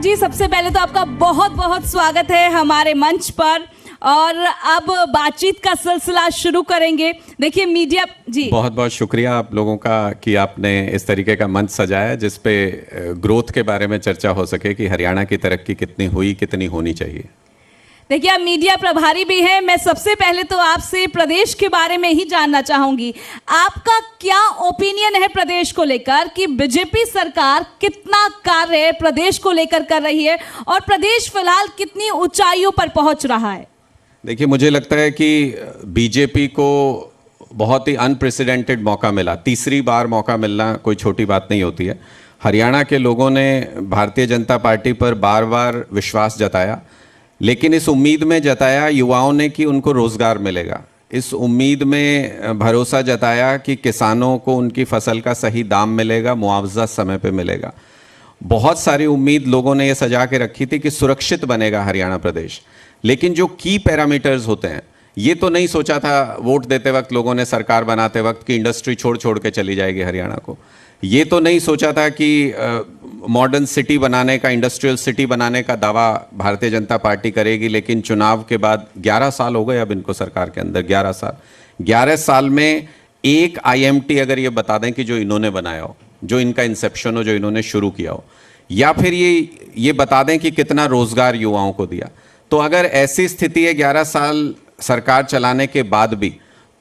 जी, सबसे पहले तो आपका बहुत बहुत स्वागत है हमारे मंच पर। और अब बातचीत का सिलसिला शुरू करेंगे। देखिए मीडिया जी, बहुत बहुत शुक्रिया आप लोगों का कि आपने इस तरीके का मंच सजाया जिस पे ग्रोथ के बारे में चर्चा हो सके कि हरियाणा की तरक्की कितनी हुई, कितनी होनी चाहिए। देखिए आप मीडिया प्रभारी भी हैं। मैं सबसे पहले तो आपसे प्रदेश के बारे में ही जानना चाहूंगी, आपका क्या ओपिनियन है प्रदेश को लेकर कि बीजेपी सरकार कितना कार्य प्रदेश को लेकर कर रही है और प्रदेश फिलहाल कितनी ऊंचाइयों पर पहुंच रहा है? देखिए, मुझे लगता है कि बीजेपी को बहुत ही अनप्रेसिडेंटेड मौका मिला। तीसरी बार मौका मिलना कोई छोटी बात नहीं होती है। हरियाणा के लोगों ने भारतीय जनता पार्टी पर बार बार विश्वास जताया, लेकिन इस उम्मीद में जताया युवाओं ने कि उनको रोज़गार मिलेगा। इस उम्मीद में भरोसा जताया कि किसानों को उनकी फसल का सही दाम मिलेगा, मुआवजा समय पे मिलेगा। बहुत सारी उम्मीद लोगों ने ये सजा के रखी थी कि सुरक्षित बनेगा हरियाणा प्रदेश। लेकिन जो की पैरामीटर्स होते हैं, ये तो नहीं सोचा था वोट देते वक्त लोगों ने, सरकार बनाते वक्त, कि इंडस्ट्री छोड़ छोड़ के चली जाएगी हरियाणा को। ये तो नहीं सोचा था कि मॉडर्न सिटी बनाने का, इंडस्ट्रियल सिटी बनाने का दावा भारतीय जनता पार्टी करेगी। लेकिन चुनाव के बाद 11 साल हो गए अब इनको सरकार के अंदर, 11 साल में एक IMT अगर ये बता दें कि जो इन्होंने बनाया हो, जो इनका इंसेप्शन हो, जो इन्होंने शुरू किया हो, या फिर ये बता दें कि कितना रोजगार युवाओं को दिया। तो अगर ऐसी स्थिति है 11 साल सरकार चलाने के बाद भी,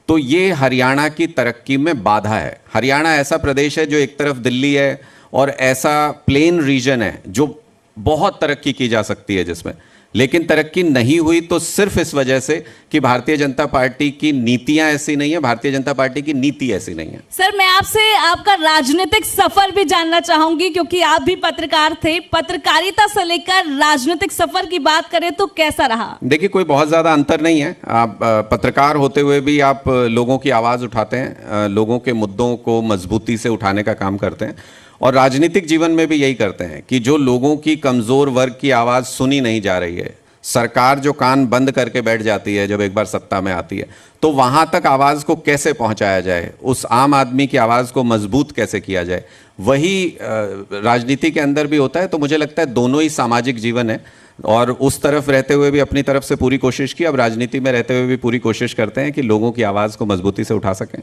तो ये हरियाणा की तरक्की में बाधा है। हरियाणा ऐसा प्रदेश है जो एक तरफ दिल्ली है और ऐसा प्लेन रीजन है जो बहुत तरक्की की जा सकती है जिसमें, लेकिन तरक्की नहीं हुई तो सिर्फ इस वजह से कि भारतीय जनता पार्टी की नीतियां ऐसी नहीं है, भारतीय जनता पार्टी की नीति ऐसी नहीं है। सर, मैं आपसे आपका राजनीतिक सफर भी जानना चाहूंगी, क्योंकि आप भी पत्रकार थे। पत्रकारिता से लेकर राजनीतिक सफर की बात करें तो कैसा रहा? देखिए, कोई बहुत ज्यादा अंतर नहीं है। आप पत्रकार होते हुए भी आप लोगों की आवाज उठाते हैं, लोगों के मुद्दों को मजबूती से उठाने का काम करते हैं, और राजनीतिक जीवन में भी यही करते हैं कि जो लोगों की कमजोर वर्ग की आवाज़ सुनी नहीं जा रही है, सरकार जो कान बंद करके बैठ जाती है जब एक बार सत्ता में आती है, तो वहां तक आवाज़ को कैसे पहुंचाया जाए, उस आम आदमी की आवाज़ को मजबूत कैसे किया जाए, वही राजनीति के अंदर भी होता है। तो मुझे लगता है दोनों ही सामाजिक जीवन है, और उस तरफ रहते हुए भी अपनी तरफ से पूरी कोशिश की, अब राजनीति में रहते हुए भी पूरी कोशिश करते हैं कि लोगों की आवाज़ को मजबूती से उठा सकें।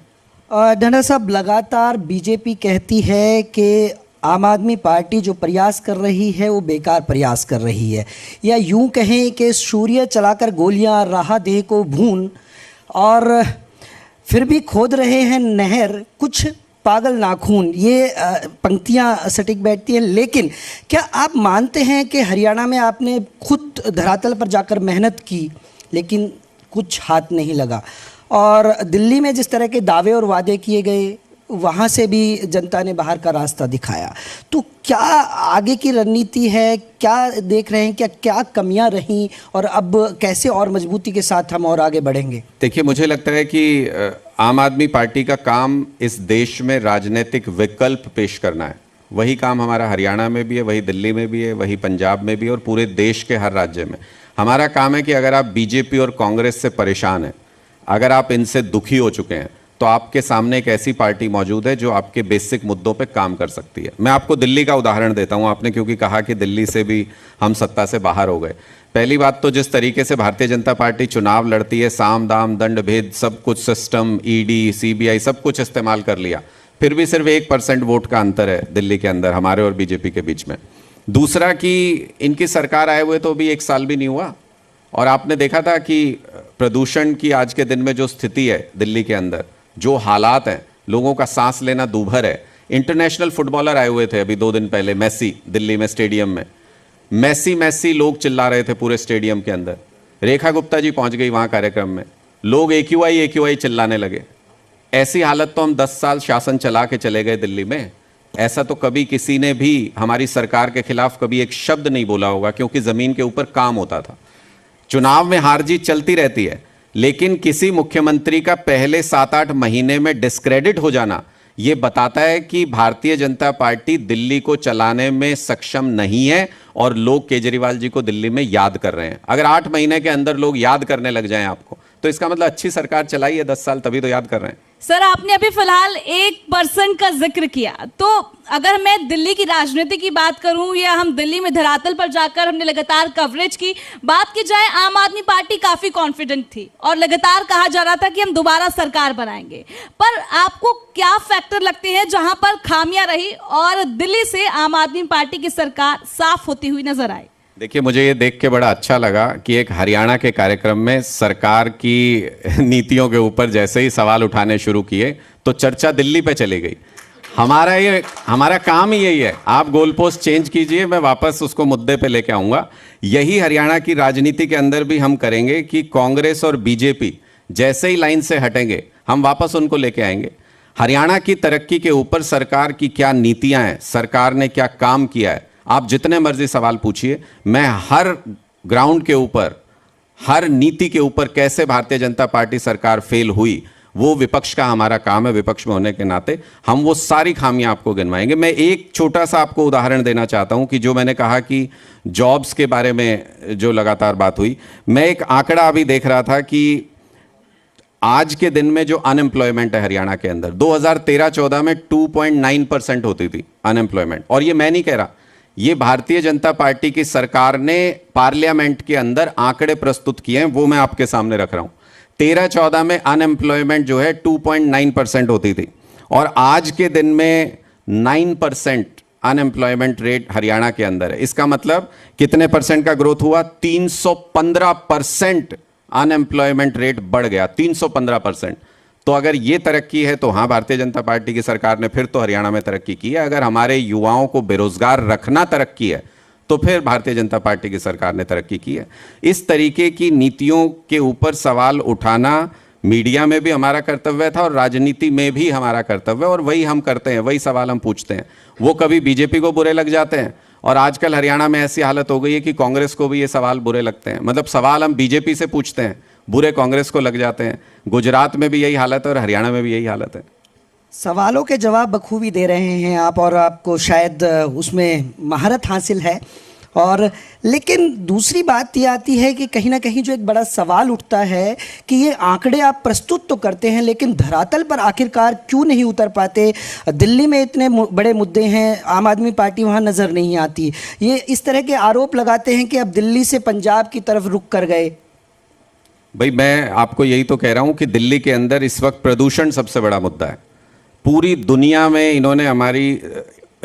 धना साहब, लगातार बीजेपी कहती है कि आम आदमी पार्टी जो प्रयास कर रही है वो बेकार प्रयास कर रही है, या यूं कहें कि सूर्य चलाकर गोलियां राह दे को भून, और फिर भी खोद रहे हैं नहर कुछ पागल नाखून। ये पंक्तियां सटीक बैठती हैं। लेकिन क्या आप मानते हैं कि हरियाणा में आपने खुद धरातल पर जाकर मेहनत की लेकिन कुछ हाथ नहीं लगा, और दिल्ली में जिस तरह के दावे और वादे किए गए वहाँ से भी जनता ने बाहर का रास्ता दिखाया, तो क्या आगे की रणनीति है? क्या देख रहे हैं, क्या कमियां रहीं, और अब कैसे और मजबूती के साथ हम और आगे बढ़ेंगे? देखिए, मुझे लगता है कि आम आदमी पार्टी का काम इस देश में राजनीतिक विकल्प पेश करना है। वही काम हमारा हरियाणा में भी है, वही दिल्ली में भी है, वही पंजाब में भी है, और पूरे देश के हर राज्य में हमारा काम है कि अगर आप बीजेपी और कांग्रेस से परेशान हैं, अगर आप इनसे दुखी हो चुके हैं, तो आपके सामने एक ऐसी पार्टी मौजूद है जो आपके बेसिक मुद्दों पे काम कर सकती है। मैं आपको दिल्ली का उदाहरण देता हूं, आपने क्योंकि कहा कि दिल्ली से भी हम सत्ता से बाहर हो गए। पहली बात तो जिस तरीके से भारतीय जनता पार्टी चुनाव लड़ती है, साम दाम दंड भेद सब कुछ, सिस्टम, ED CBI सब कुछ इस्तेमाल कर लिया, फिर भी सिर्फ 1% वोट का अंतर है दिल्ली के अंदर हमारे और बीजेपी के बीच में। दूसरा कि इनकी सरकार आए हुए तो अभी 1 साल भी नहीं हुआ, और आपने देखा था कि प्रदूषण की आज के दिन में जो स्थिति है दिल्ली के अंदर, जो हालात हैं, लोगों का सांस लेना दूभर है। इंटरनेशनल फुटबॉलर आए हुए थे अभी 2 दिन पहले, मेसी, दिल्ली में स्टेडियम में, मेसी लोग चिल्ला रहे थे पूरे स्टेडियम के अंदर। रेखा गुप्ता जी पहुंच गई वहां कार्यक्रम में, लोग AQI चिल्लाने लगे। ऐसी हालत तो हम 10 साल शासन चला के चले गए दिल्ली में, ऐसा तो कभी किसी ने भी हमारी सरकार के खिलाफ कभी एक शब्द नहीं बोला होगा, क्योंकि जमीन के ऊपर काम होता था। चुनाव में हार जीत चलती रहती है, लेकिन किसी मुख्यमंत्री का पहले 7-8 महीने में डिस्क्रेडिट हो जाना, यह बताता है कि भारतीय जनता पार्टी दिल्ली को चलाने में सक्षम नहीं है, और लोग केजरीवाल जी को दिल्ली में याद कर रहे हैं। अगर 8 महीने के अंदर लोग याद करने लग जाएं आपको, तो इसका मतलब अच्छी सरकार चलाई है 10 साल, तभी तो याद कर रहे हैं। सर, आपने अभी फिलहाल 1% का जिक्र किया, तो अगर मैं दिल्ली की राजनीति की बात करूं या हम दिल्ली में धरातल पर जाकर हमने लगातार कवरेज की बात की जाए, आम आदमी पार्टी काफी कॉन्फिडेंट थी और लगातार कहा जा रहा था कि हम दोबारा सरकार बनाएंगे। पर आपको क्या फैक्टर लगते हैं जहां पर खामियां रही और दिल्ली से आम आदमी पार्टी की सरकार साफ होती हुई नजर आई? देखिए, मुझे ये देख के बड़ा अच्छा लगा कि एक हरियाणा के कार्यक्रम में सरकार की नीतियों के ऊपर जैसे ही सवाल उठाने शुरू किए तो चर्चा दिल्ली पे चली गई। हमारा काम ही यही है, आप गोल पोस्ट चेंज कीजिए, मैं वापस उसको मुद्दे पे लेके आऊंगा। यही हरियाणा की राजनीति के अंदर भी हम करेंगे कि कांग्रेस और बीजेपी जैसे ही लाइन से हटेंगे हम वापस उनको लेके आएंगे। हरियाणा की तरक्की के ऊपर सरकार की क्या नीतियां हैं, सरकार ने क्या काम किया है, आप जितने मर्जी सवाल पूछिए, मैं हर ग्राउंड के ऊपर, हर नीति के ऊपर कैसे भारतीय जनता पार्टी सरकार फेल हुई, वो विपक्ष का हमारा काम है। विपक्ष में होने के नाते हम वो सारी खामियां आपको गिनवाएंगे। मैं एक छोटा सा आपको उदाहरण देना चाहता हूं कि जो मैंने कहा कि जॉब्स के बारे में जो लगातार बात हुई, मैं एक आंकड़ा अभी देख रहा था कि आज के दिन में जो अनएम्प्लॉयमेंट है हरियाणा के अंदर, 2013-14 में 2.9% होती थी अनएम्प्लॉयमेंट। और ये मैं नहीं कह रहा, ये भारतीय जनता पार्टी की सरकार ने पार्लियामेंट के अंदर आंकड़े प्रस्तुत किए हैं, वो मैं आपके सामने रख रहा हूं। 13-14 में अनएम्प्लॉयमेंट जो है 2.9% होती थी और आज के दिन में 9% अनएम्प्लॉयमेंट रेट हरियाणा के अंदर है। इसका मतलब कितने परसेंट का ग्रोथ हुआ? 315% अनएम्प्लॉयमेंट रेट बढ़ गया, 315%। तो अगर ये तरक्की है तो हाँ, भारतीय जनता पार्टी की सरकार ने फिर तो हरियाणा में तरक्की की है। अगर हमारे युवाओं को बेरोजगार रखना तरक्की है तो फिर भारतीय जनता पार्टी की सरकार ने तरक्की की है। इस तरीके की नीतियों के ऊपर सवाल उठाना मीडिया में भी हमारा कर्तव्य था और राजनीति में भी हमारा कर्तव्य, और वही हम करते हैं, वही सवाल हम पूछते हैं। वो कभी बीजेपी को बुरे लग जाते हैं और आजकल हरियाणा में ऐसी हालत हो गई है कि कांग्रेस को भी ये सवाल बुरे लगते हैं। मतलब सवाल हम बीजेपी से पूछते हैं, बुरे कांग्रेस को लग जाते हैं। गुजरात में भी यही हालत है और हरियाणा में भी यही हालत है। सवालों के जवाब बखूबी दे रहे हैं आप और आपको शायद उसमें महारत हासिल है। और लेकिन दूसरी बात ये आती है कि कहीं ना कहीं जो एक बड़ा सवाल उठता है कि ये आंकड़े आप प्रस्तुत तो करते हैं लेकिन धरातल पर आखिरकार क्यों नहीं उतर पाते? दिल्ली में इतने बड़े मुद्दे हैं, आम आदमी पार्टी वहाँ नज़र नहीं आती। ये इस तरह के आरोप लगाते हैं कि अब दिल्ली से पंजाब की तरफ रुक कर गए। भाई, मैं आपको यही तो कह रहा हूं कि दिल्ली के अंदर इस वक्त प्रदूषण सबसे बड़ा मुद्दा है। पूरी दुनिया में इन्होंने हमारी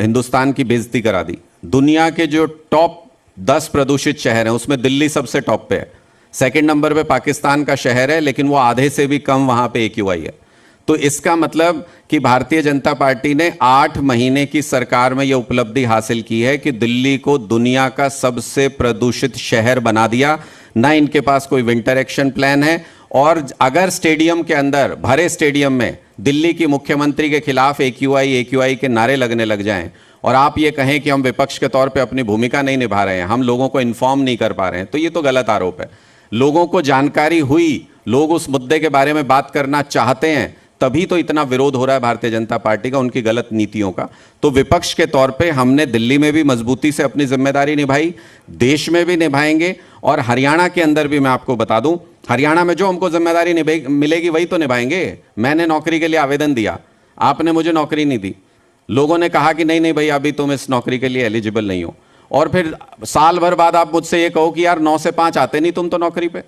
हिंदुस्तान की बेइज्जती करा दी। दुनिया के जो टॉप 10 प्रदूषित शहर हैं उसमें दिल्ली सबसे टॉप पे है। सेकंड नंबर पे पाकिस्तान का शहर है, लेकिन वो आधे से भी कम वहां पे AQI है। तो इसका मतलब कि भारतीय जनता पार्टी ने 8 महीने की सरकार में यह उपलब्धि हासिल की है कि दिल्ली को दुनिया का सबसे प्रदूषित शहर बना दिया। ना इनके पास कोई विंटर एक्शन प्लान है, और अगर स्टेडियम के अंदर, भरे स्टेडियम में दिल्ली की मुख्यमंत्री के खिलाफ AQI के नारे लगने लग जाएं और आप ये कहें कि हम विपक्ष के तौर पे अपनी भूमिका नहीं निभा रहे हैं, हम लोगों को इन्फॉर्म नहीं कर पा रहे हैं, तो ये तो गलत आरोप है। लोगों को जानकारी हुई, लोग उस मुद्दे के बारे में बात करना चाहते हैं, तभी तो इतना विरोध हो रहा है भारतीय जनता पार्टी का, उनकी गलत नीतियों का। तो विपक्ष के तौर पे हमने दिल्ली में भी मजबूती से अपनी जिम्मेदारी निभाई, देश में भी निभाएंगे, और हरियाणा के अंदर भी मैं आपको बता दूं, हरियाणा में जो हमको जिम्मेदारी मिलेगी वही तो निभाएंगे। मैंने नौकरी के लिए आवेदन दिया, आपने मुझे नौकरी नहीं दी, लोगों ने कहा कि नहीं नहीं भाई, अभी तुम इस नौकरी के लिए एलिजिबल नहीं हो, और फिर साल भर बाद आप मुझसे ये कहो कि यार 9 से 5 आते नहीं तुम तो नौकरी पे,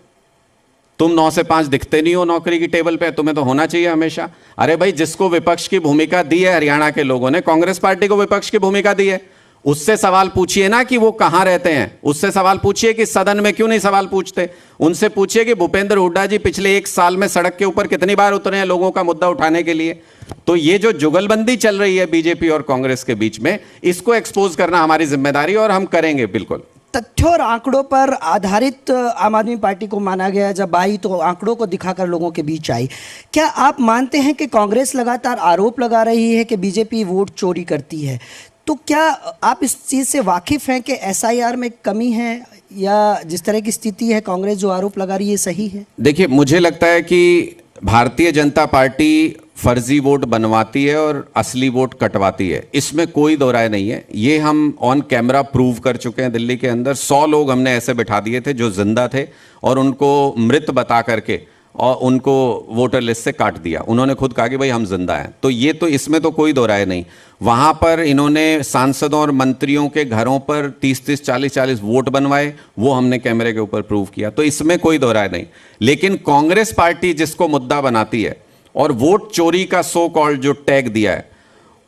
तुम 9 से 5 दिखते नहीं हो नौकरी की टेबल पे, तुम्हें तो होना चाहिए हमेशा। अरे भाई, जिसको विपक्ष की भूमिका दी है हरियाणा के लोगों ने, कांग्रेस पार्टी को विपक्ष की भूमिका दी है, उससे सवाल पूछिए ना कि वो कहां रहते हैं, उससे सवाल पूछिए कि सदन में क्यों नहीं सवाल पूछते। उनसे पूछिए कि भूपेंद्र हुड्डा जी पिछले 1 साल में सड़क के ऊपर कितनी बार उतरे हैं लोगों का मुद्दा उठाने के लिए। तो ये जो जुगलबंदी चल रही है बीजेपी और कांग्रेस के बीच में, इसको एक्सपोज करना हमारी जिम्मेदारी और हम करेंगे बिल्कुल। तथ्यों और आंकड़ों पर आधारित आम आदमी पार्टी को माना गया, जब आई तो आंकड़ों को दिखाकर लोगों के बीच आई। क्या आप मानते हैं कि कांग्रेस लगातार आरोप लगा रही है कि बीजेपी वोट चोरी करती है? तो क्या आप इस चीज़ से वाकिफ़ हैं कि SIR में कमी है, या जिस तरह की स्थिति है कांग्रेस जो आरोप लगा रही है सही है? देखिए, मुझे लगता है कि भारतीय जनता पार्टी फर्जी वोट बनवाती है और असली वोट कटवाती है, इसमें कोई दो राय नहीं है। ये हम ऑन कैमरा प्रूव कर चुके हैं। दिल्ली के अंदर 100 लोग हमने ऐसे बिठा दिए थे जो जिंदा थे और उनको मृत बता करके और उनको वोटर लिस्ट से काट दिया। उन्होंने खुद कहा कि भाई हम जिंदा हैं। तो ये तो इसमें तो कोई दो राय नहीं। वहाँ पर इन्होंने सांसदों और मंत्रियों के घरों पर 30-30, 40-40 वोट बनवाए, वो हमने कैमरे के ऊपर प्रूव किया। तो इसमें कोई दो राय नहीं। लेकिन कांग्रेस पार्टी जिसको मुद्दा बनाती है और वोट चोरी का सो कॉल्ड जो टैग दिया है,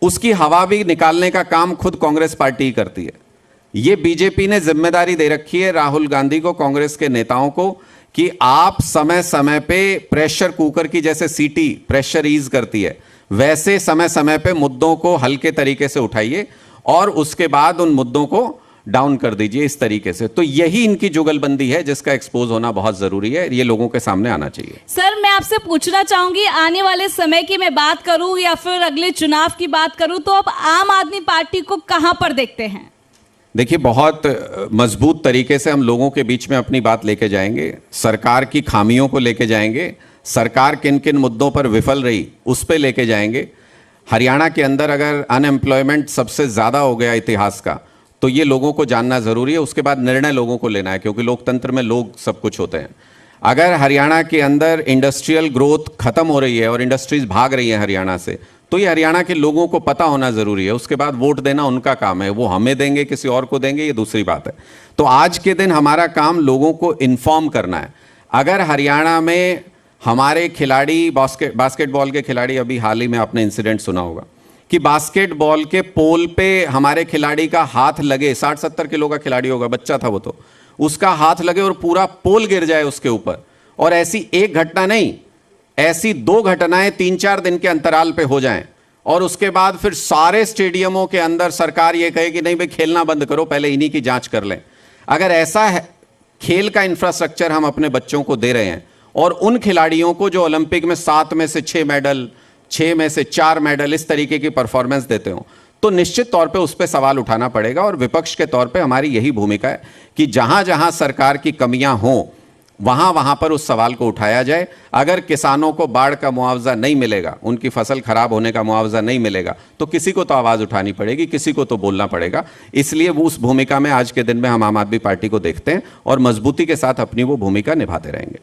उसकी हवा भी निकालने का काम खुद कांग्रेस पार्टी ही करती है। ये बीजेपी ने जिम्मेदारी दे रखी है राहुल गांधी को, कांग्रेस के नेताओं को, कि आप समय समय पे प्रेशर कुकर की जैसे सीटी प्रेशर ईज करती है, वैसे समय समय पे मुद्दों को हल्के तरीके से उठाइए और उसके बाद उन मुद्दों को डाउन कर दीजिए इस तरीके से। तो यही इनकी जुगलबंदी है जिसका एक्सपोज होना बहुत जरूरी है, ये लोगों के सामने आना चाहिए। सर, मैं आपसे पूछना चाहूंगी, आने वाले समय की मैं बात करूं या फिर अगले चुनाव की बात करूं, तो अब आम आदमी पार्टी को कहां पर देखते हैं? देखिए, बहुत मजबूत तरीके से हम लोगों के बीच में अपनी बात लेके जाएंगे, सरकार की खामियों को लेके जाएंगे, सरकार किन किन मुद्दों पर विफल रही उस पे लेके जाएंगे। हरियाणा के अंदर अगर अनएम्प्लॉयमेंट सबसे ज़्यादा हो गया इतिहास का, तो ये लोगों को जानना ज़रूरी है। उसके बाद निर्णय लोगों को लेना है, क्योंकि लोकतंत्र में लोग सब कुछ होते हैं। अगर हरियाणा के अंदर इंडस्ट्रियल ग्रोथ खत्म हो रही है और इंडस्ट्रीज भाग रही है हरियाणा से, तो ये हरियाणा के लोगों को पता होना ज़रूरी है। उसके बाद वोट देना उनका काम है, वो हमें देंगे किसी और को देंगे, ये दूसरी बात है। तो आज के दिन हमारा काम लोगों को इन्फॉर्म करना है। अगर हरियाणा में हमारे खिलाड़ी बास्केटबॉल के खिलाड़ी, अभी हाल ही में आपने इंसिडेंट सुना होगा कि बास्केटबॉल के पोल पे हमारे खिलाड़ी का हाथ लगे, 60-70 किलो का खिलाड़ी होगा, बच्चा था वो, तो उसका हाथ लगे और पूरा पोल गिर जाए उसके ऊपर। और ऐसी एक घटना नहीं, ऐसी 2 घटनाएं 3-4 दिन के अंतराल पे हो जाएं और उसके बाद फिर सारे स्टेडियमों के अंदर सरकार ये कहे कि नहीं भाई खेलना बंद करो, पहले इन्हीं की जांच कर लें। अगर ऐसा है खेल का इंफ्रास्ट्रक्चर हम अपने बच्चों को दे रहे हैं और उन खिलाड़ियों को जो ओलंपिक में 7 में से 6 मेडल, 6 में से 4 मेडल, इस तरीके की परफॉर्मेंस देते हो, तो निश्चित तौर पे उस पर सवाल उठाना पड़ेगा। और विपक्ष के तौर पे हमारी यही भूमिका है कि जहां जहां सरकार की कमियां हों वहां वहां पर उस सवाल को उठाया जाए। अगर किसानों को बाढ़ का मुआवजा नहीं मिलेगा, उनकी फसल खराब होने का मुआवजा नहीं मिलेगा, तो किसी को तो आवाज उठानी पड़ेगी, किसी को तो बोलना पड़ेगा। इसलिए वो उस भूमिका में आज के दिन में हम आम आदमी पार्टी को देखते हैं और मजबूती के साथ अपनी वो भूमिका निभाते रहेंगे।